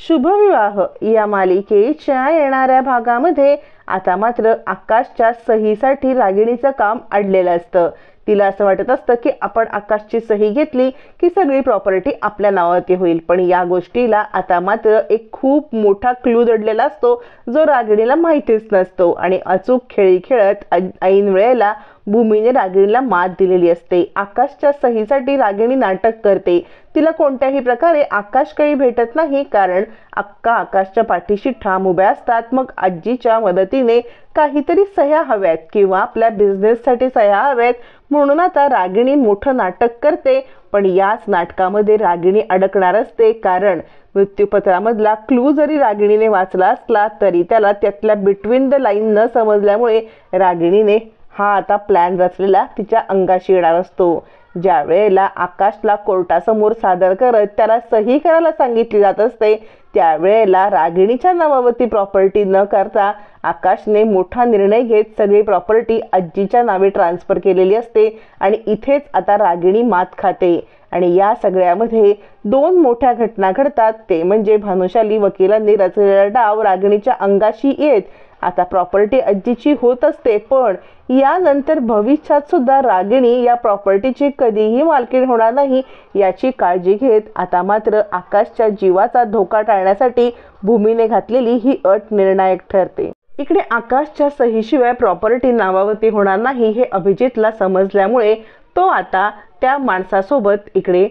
शुभविवाह या मालिकेच्या येणाऱ्या भागामध्ये आता मात्र आकाशच्या सहीसाठी रागिणीचं काम अडलेलं असतं. तिला असं वाटत असतं की आपण आकाशची सही घेतली की सगळी प्रॉपर्टी आपल्या नावावरती होईल. पण या गोष्टीला आता मात्र एक खूप मोठा क्लू दडलेला असतो जो रागिणीला माहितीच नसतो. आणि अचूक खेळी खेळत ऐन वेळेला भूमीने रागिणीला मात दिलेली असते. आकाशच्या सहीसाठी रागिणी नाटक करते. तिला कोणत्याही प्रकारे आकाश काही भेटत नाही कारण अक्का आकाशच्या पाठीशी ठाम उभ्या असतात. मग आजीच्या मदतीने काहीतरी सह्या हव्यात किंवा आपल्या बिझनेससाठी सह्या हव्यात म्हणून आता रागिणी मोठं नाटक करते. पण याच नाटकामध्ये रागिणी अडकणार असते कारण मृत्यूपत्रामधला क्लू जरी रागिणीने वाचला असला तरी त्याला त्यातल्या बिटवीन द लाईन न समजल्यामुळे रागिणीने हा आता प्लॅन रचलेला तिच्या अंगाशी येणार असतो. ज्या वेळेला आकाशला कोर्टासमोर सादर करत त्याला सही करायला सांगितली जात असते त्यावेळेला रागिणीच्या नावावरती प्रॉपर्टी न करता आकाशने मोठा निर्णय घेत सगळी प्रॉपर्टी आजीच्या नावे ट्रान्सफर केलेली असते. आणि इथेच आता रागिणी मात खाते. आणि या सगळ्यामध्ये दोन मोठ्या घटना घडतात. ते म्हणजे भानुशाली वकिलांनी रचलेला डाव रागिणीच्या अंगाशी येत आता प्रॉपर्टी आजीची होत असते. पण यानंतर भविष्यात सुद्धा रागिणी या प्रॉपर्टीची कधीही मालकीण होणार नाही याची काळजी घेत आता मात्र आकाशच्या जीवाचा धोका टाळण्यासाठी भूमीने घातलेली ही अट निर्णायक ठरते. इकडे आकाशच्या सहीशिवाय प्रॉपर्टी नावावरती होणार नाही हे अभिजितला समजल्यामुळे तो आता त्या माणसासोबत इकडे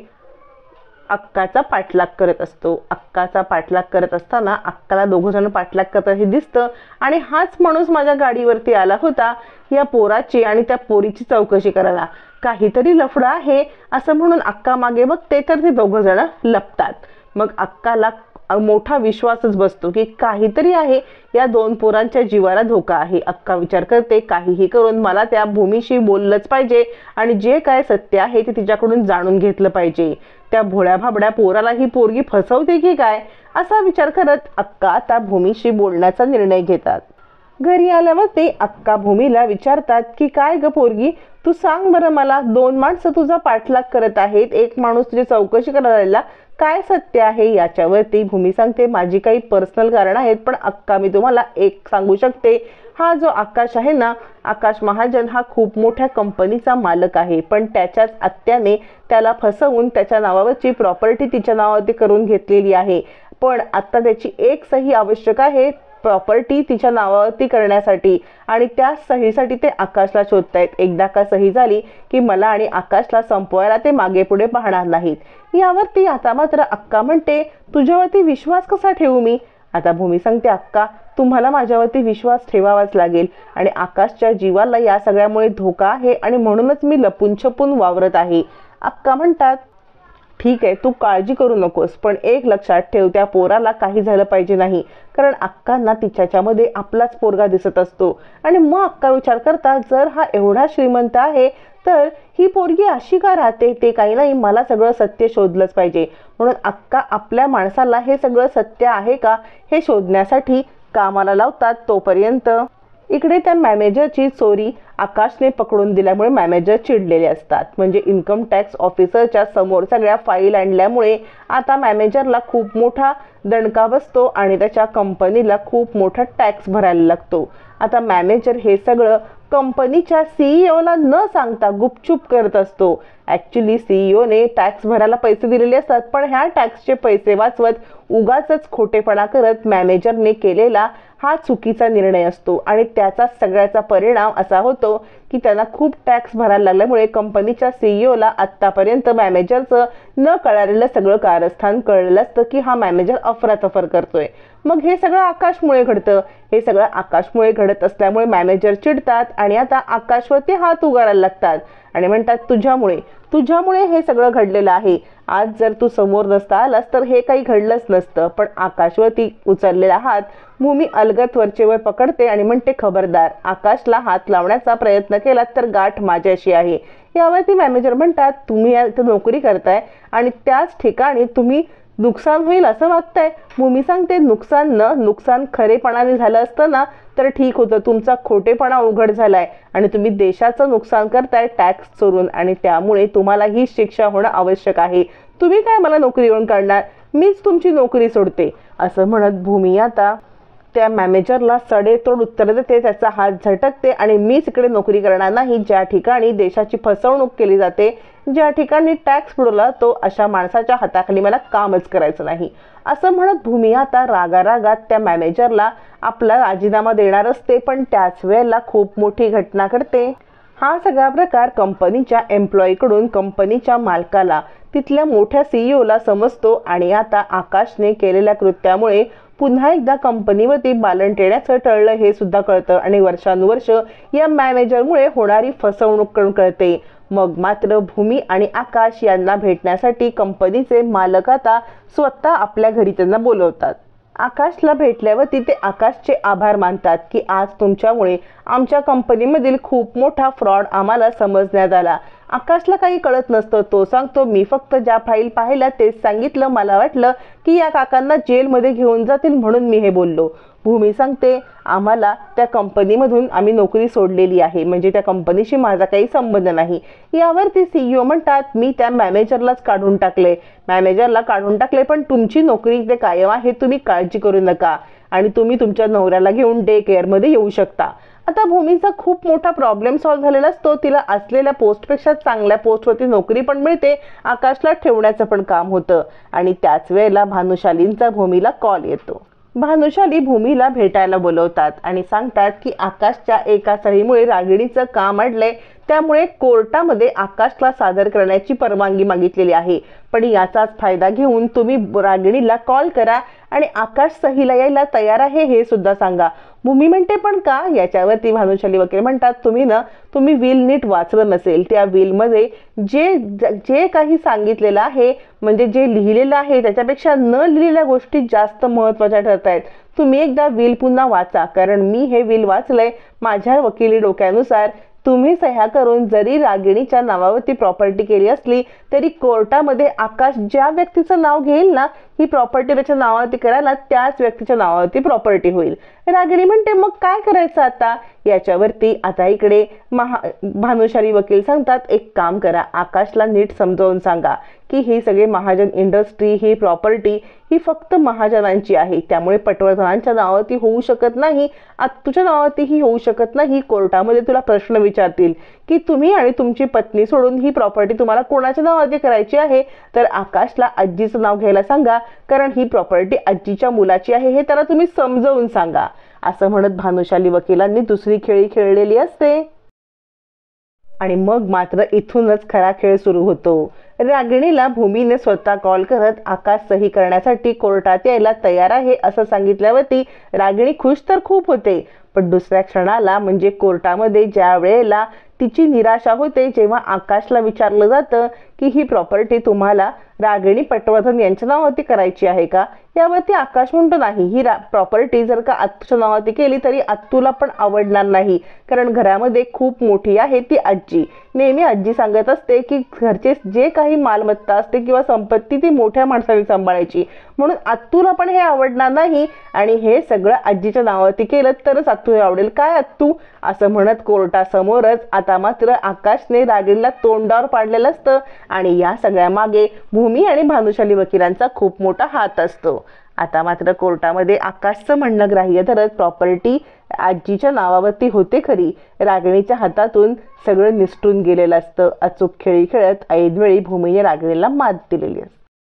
अक्काचा पाठलाग करत असतो. अक्काचा पाठलाग करत असताना अक्काला दोघं जण पाठलाग करताना दिसतं. आणि हाच माणूस माझ्या गाडीवरती आला होता या पोराची आणि त्या पोरीची चौकशी करायला. काहीतरी लफडा आहे असं म्हणून अक्का मागे बघते तर ते दोघं जण लपतात. मग अक्काला मोठा विश्वासच बसतो की काहीतरी आहे, या दोन पोरांच्या जीवाला धोका आहे. अक्का विचार करते काहीही करून मला त्या भूमीशी बोललंच पाहिजे आणि जे काय सत्य आहे ते तिच्याकडून जाणून घेतलं पाहिजे. त्या भोळ्या भाबड्या पोराला ही पोरगी फसवते की काय असा विचार करत अक्का त्या भूमीशी बोलण्याचा निर्णय घेतात. घरी आल्यावर ते अक्का भूमीला विचारतात की काय ग पोरगी, तू सांग बरं मला, दोन माणसं तुझा पाठलाग करत आहेत, एक माणूस तुझी चौकशी करायला, काय सत्य आहे याच्यावरती भूमी सांगते माझी काही पर्सनल कारण आहेत पण अक्का मी तुम्हाला एक सांगू शकते. हा जो आकाश आहे ना, आकाश महाजन हा खूप मोठ्या कंपनीचा मालक आहे. पण त्याच्याच आत्याने त्याला फसवून त्याच्या नावावरची प्रॉपर्टी तिच्या नावावरती करून घेतलेली आहे. पण आता त्याची एक सही आवश्यक आहे प्रॉपर्टी तिच्या नावावरती करण्यासाठी आणि त्या सहीसाठी ते आकाशला शोधतायत. एकदा का सही झाली की मला आणि आकाशला संपवायला ते मागे पुढे पाहणार नाहीत. यावरती आता मात्र अक्का म्हणते तुझ्यावरती विश्वास कसा ठेवू मी. आता भूमी सांगते अक्का तुम्हाला माझ्यावरती विश्वास ठेवावाच लागेल आणि आकाशच्या जीवाला या सगळ्यामुळे धोका आहे आणि म्हणूनच मी लपून छपून वावरत आहे. अक्का म्हणतात ठीक आहे तू काळजी करू नकोस पण एक लक्षात ठेव त्या पोराला काही झालं पाहिजे नाही कारण अक्कांना तिच्यामध्ये आपलाच पोरगा दिसत असतो. आणि मग अक्का विचार करतात जर हा एवढा श्रीमंत आहे तर ही पोरगी अशी का राहते. ते काही नाही मला सगळं सत्य शोधलंच पाहिजे. म्हणून अक्का आपल्या माणसाला हे सगळं सत्य आहे का हे शोधण्यासाठी कामाला लावतात. तोपर्यंत इकडे त्या मॅनेजरची चोरी आकाशने पकडून दिल्यामुळे मॅनेजर चिडलेले असतात. म्हणजे इन्कम टॅक्स ऑफिसरच्या समोर सगळ्या फाईल आणल्यामुळे आता मॅनेजरला खूप मोठा दणका बसतो आणि त्याच्या कंपनीला खूप मोठा टॅक्स भरायला लागतो. आता मॅनेजर हे सगळं कंपनीच्या सीईओला न सांगता गुपचूप करत असतो. ॲक्च्युली सीईओने टॅक्स भरायला पैसे दिलेले असतात पण ह्या टॅक्सचे पैसे वाचवत उगाचच खोटेपणा करत मॅनेजरने केलेला हा चुकीचा निर्णय असतो. आणि त्याचा सगळ्याचा परिणाम असा होतो की त्यांना खूप टॅक्स भरायला लागल्यामुळे कंपनीच्या सीईओला आत्तापर्यंत मॅनेजरचं न कळालेलं सगळं कारस्थान कळलेलं असतं की हा मॅनेजर अफरातफर करतोय. मग हे सगळं आकाशमुळे घडतं. हे सगळं आकाशमुळे घडत असल्यामुळे मॅनेजर चिडतात आणि आता आकाशवरती हात उगारायला लागतात आणि म्हणतात तुझ्यामुळे हे सगळं घडलेलं आहे. आज जर तू समोर नसता आलास तर हे काही घडलंच नसतं. पण आकाशवरती उचललेला हात भूमी अलगत वरचेवर पकडते आणि म्हणते खबरदार आकाशला हात लावण्याचा प्रयत्न केला तर गाठ माझ्याशी आहे. यावरती मॅनेजर म्हणतात तुम्ही इथं नोकरी करताय आणि त्याच ठिकाणी तुम्ही नुकसान होईल असं वागताय. भूमी सांगते नुकसान खरेपणाने झालं असतं ना तर ठीक होतं. तुमचा खोटेपणा उघड झालाय आणि तुम्ही देशाचं नुकसान करताय टॅक्स चोरून आणि त्यामुळे तुम्हाला ही शिक्षा होणं आवश्यक आहे. तुम्ही काय मला नोकरीवरून काढणार. मीच तुमची नोकरी सोडते असं म्हणत भूमी आता त्या मॅनेजरला सडेतोड उत्तर देते, त्याचा हात झटकते आणि मीच इकडे नोकरी करणार नाही. ज्या ठिकाणी देशाची फसवणूक केली जाते, ज्या ठिकाणी टॅक्स बुडवला तो, अशा माणसाच्या हाताखाली मला कामच करायचं नाही असं म्हणत भूमी आता रागारागात त्या मॅनेजरला आपला राजीनामा देणार असते. पण त्याच वेळेला खूप मोठी घटना घडते. हा सगळा प्रकार कंपनीच्या एम्प्लॉईकडून कंपनीच्या मालकाला, तिथल्या मोठ्या सीईओला समजतो आणि आता आकाशने केलेल्या कृत्यामुळे पुन्हा एकदा कंपनीवरती बालंट येण्याचं टळलं हे सुद्धा कळतं आणि वर्षानुवर्ष या मॅनेजरमुळे होणारी फसवणूक कळते. मग मात्र भूमी आणि आकाश यांना भेटण्यासाठी कंपनीचे मालक आता स्वतः आपल्या घरी त्यांना बोलवतात. आकाशला भेटल्यावरती ते आकाशचे आभार मानतात की आज तुमच्यामुळे आमच्या कंपनीमधील खूप मोठा फ्रॉड आम्हाला समजण्यात आला. आकाशला काही कळत नसतं. तो सांगतो, मी फक्त ज्या फाईल पाहिल्या तेच सांगितलं. मला वाटलं की या काकांना जेलमध्ये घेऊन जातील म्हणून मी हे बोललो. भूमी सांगते, आम्हाला त्या कंपनीमधून आम्ही नोकरी सोडलेली आहे, म्हणजे त्या कंपनीशी माझा काही संबंध नाही. यावरती सीईओ म्हणतात, मी त्या मॅनेजरलाच काढून टाकले, मॅनेजरला काढून टाकले, पण तुमची नोकरी इथे कायम आहे, तुम्ही काळजी करू नका आणि तुम्ही तुमच्या नवऱ्याला घेऊन डे केअरमध्ये येऊ शकता. आता भूमीचा खूप मोठा प्रॉब्लेम सॉल्व्ह झालेला असतो. तिला असलेल्या पोस्टपेक्षा चांगल्या पोस्टवरती नोकरी पण मिळते. आकाशला ठेवण्याचं पण काम होतं आणि त्याच वेळेला भानुशालींचा भूमीला कॉल येतो. भानुशाली भूमीला भेटायला बोलवतात आणि सांगतात की आकाशच्या एका सहीमुळे रागिणीचं काम अडलंय, त्यामुळे कोर्टामध्ये आकाशला सादर करण्याची परवानगी मागितलेली आहे. पण याचाच फायदा घेऊन तुम्ही रागिणीला कॉल करा आणि आकाश सहीला यायला तयार आहे हे सुद्धा सांगा. भूमी म्हणते, पण का? याच्यावरती भानुशाली वकील म्हणतात, तुम्ही विल नीट वाचलं नसेल. त्या विलमध्ये जे काही सांगितलेलं आहे, म्हणजे जे लिहिलेलं आहे त्याच्यापेक्षा न लिहिलेल्या गोष्टी जास्त महत्त्वाच्या ठरत आहेत. तुम्ही एकदा विल पुन्हा वाचा, कारण मी हे विल वाचलंय. माझ्या वकिली डोक्यानुसार तुम्ही सह्या करून जरी रागिणीच्या नावावरती प्रॉपर्टी केली असली तरी कोर्टामध्ये आकाश ज्या व्यक्तीचं नाव घेईल ना, ही प्रॉपर्टी त्याच्या नावावरती करायला त्याच व्यक्तीच्या नावावरती प्रॉपर्टी होईल. रागिणी म्हणते, मग काय करायचं आता? याच्यावरती आता इकडे भानुशाली वकील सांगतात, एक काम करा, आकाशला नीट समजावून सांगा की ही सगळी महाजन इंडस्ट्री, ही प्रॉपर्टी ही फक्त महाजनांची आहे, त्यामुळे पटवर्धनांच्या नावावरती होऊ शकत नाही, तुझ्या नावावरती ही होऊ शकत नाही. कोर्टामध्ये तुला प्रश्न विचारतील की तुम्ही आणि तुमची पत्नी सोडून ही प्रॉपर्टी तुम्हाला कोणाच्या नावावरती करायची आहे, तर आकाशला आजीचं नाव घ्यायला सांगा, कारण ही प्रॉपर्टी आजीच्या मुलाची आहे हे त्याला तुम्ही समजावून सांगा. असं म्हणत भानुशाली वकिलांनी दुसरी खेळी खेळलेली असते आणि मग मात्र इथूनच खरा खेळ सुरू होतो. रागिणीला भूमीने स्वतः कॉल करत आकाश सही करण्यासाठी कोर्टात यायला तयार आहे असं सांगितल्यावरती रागिणी खुश तर खूप होते, पण दुसऱ्या क्षणाला म्हणजे कोर्टामध्ये ज्या वेळेला तिची निराशा होते, जेव्हा आकाशला विचारलं जातं की ही प्रॉपर्टी तुम्हाला रागिणी पटवर्धन यांच्या नावावरती करायची आहे का, यावरती आकाश म्हणतो, नाही, ही प्रॉपर्टी जर का आत्तूच्या नावावरती केली तरी आत्तूला पण आवडणार नाही, कारण घरामध्ये खूप मोठी आहे ती आजी. नेहमी आजी सांगत असते की घरचे जे काही मालमत्ता असते किंवा संपत्ती ती मोठ्या माणसाने सांभाळायची, म्हणून आत्तूला पण हे आवडणार नाही आणि हे सगळं आजीच्या नावावरती केलं तरच आत्तू हे आवडेल. काय आत्तू? असं म्हणत कोर्टासमोरच आता मात्र आकाशने रागिणीला तोंडावर पाडलेलं असतं आणि या सगळ्या मागे भूमी आणि भानुशाली वकिलांचा खूप मोठा हात असतो. आता मात्र कोर्टामध्ये आकाशचं म्हणणं ग्राह्य धरत प्रॉपर्टी आजीच्या नावावरती होते खरी, रागिणीच्या हातातून सगळं निसटून गेलेलं असतं. अचूक खेळी खेळत ऐनवेळी भूमीने रागिणीला मात दिलेली असते.